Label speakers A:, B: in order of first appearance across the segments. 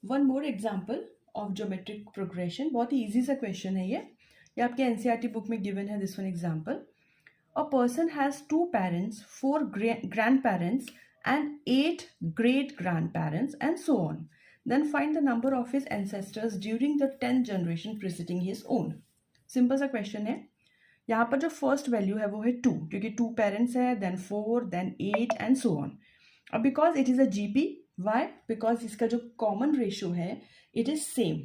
A: One more example of geometric progression, बहुत ही easy सा question है ये आपके एनसीईआरटी बुक में गिवन है. This one example, a person has 2 parents, 4 grand parents and 8 great grandparents and so on. Then find the number of his ancestors during the 10th generation preceding his own. Simple सा question है. यहाँ पर जो first value है वो है 2, क्योंकि 2 parents है, then 4, then 8 and so on. अब because it is a GP, why? Because इसका जो कॉमन रेशियो है it is same,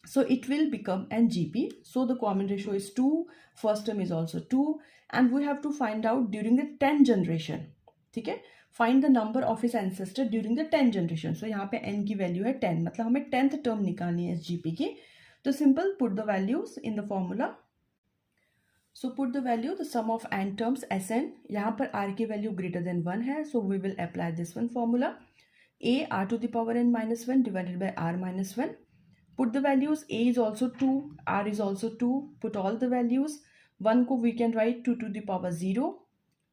A: so it will become an GP. So the common ratio is 2, first term is also 2, and we have to find out during the 10th generation. ठीक है, find the number of his ancestor during the 10th generation. So यहाँ पे n की value है 10, मतलब हमें 10th term निकालनी है इस GP की. तो simple, put the values in the formula. So put the value, the sum of n terms Sn. यहाँ पर r की वैल्यू greater than 1 है, so we will apply this one formula. A r to the power n minus 1 divided by r minus 1. Put the values. A is also 2, r is also 2. Put all the values. 1 को we can write 2 to the power 0,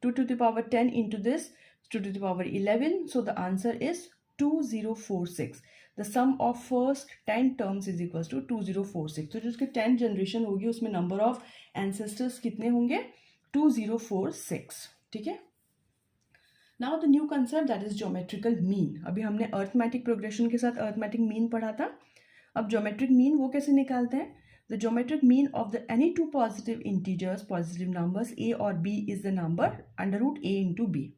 A: 2 to the power 10 into this, 2 to the power 11. So the answer is 2046. The sum of first 10 terms is equals to 2046. तो जो उसके 10 generation होगी उसमें number of ancestors कितने होंगे? 2046. ठीक है. Now the new concept that is geometrical mean. अभी हमने अर्थमेटिक प्रोग्रेशन के साथ अर्थमेटिक मीन पढ़ा था. अब ज्योमेट्रिक मीन वो कैसे निकालते हैं? The geometric mean of the any two positive integers, positive numbers A और B is the number under root A into B.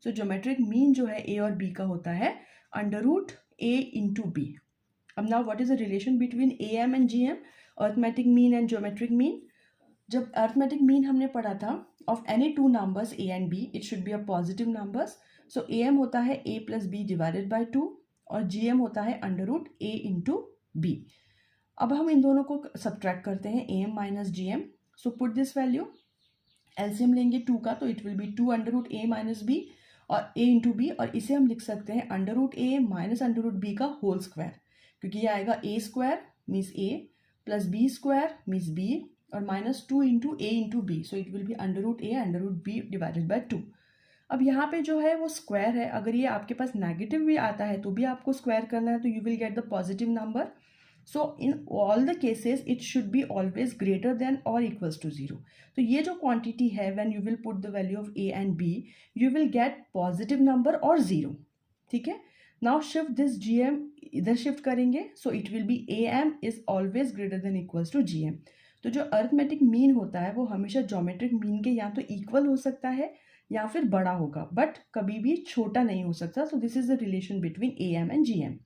A: So geometric mean जो है ए और बी का होता है under root A into B. अब now what is the relation between A M and G M, arithmetic mean and geometric mean? जब arithmetic mean हमने पढ़ा था of any two numbers A and B, it should be a positive numbers. So A M होता है A plus B divided by 2 और G M होता है under root A into B. अब हम इन दोनों को सब्ट्रैक्ट करते हैं, A M minus G M. So put this value, LCM लेंगे 2 का तो it will be 2 under root A minus B और ए इंटू बी, और इसे हम लिख सकते हैं under root A minus under root B का होल स्क्वायर, क्योंकि ये आएगा A square means A plus B square means B और minus 2 into A into B. So it will be under root A under root B divided by 2. अब यहाँ पे जो है वो स्क्वायर है, अगर ये आपके पास नेगेटिव भी आता है तो भी आपको स्क्वायर करना है, तो you will get the positive number. So in all the cases it should be always greater than और इक्वल्स टू 0. तो ये जो क्वांटिटी है when you will put the value of A and B, you will get positive number और 0. ठीक है. Now shift this G M, इधर shift करेंगे, so it will be A M is always greater than equals to G M. तो जो arithmetic mean होता है वो हमेशा ज्योमेट्रिक मीन के या तो इक्वल हो सकता है या फिर बड़ा होगा, बट कभी भी छोटा नहीं हो सकता. So this is the relation between A M and G M.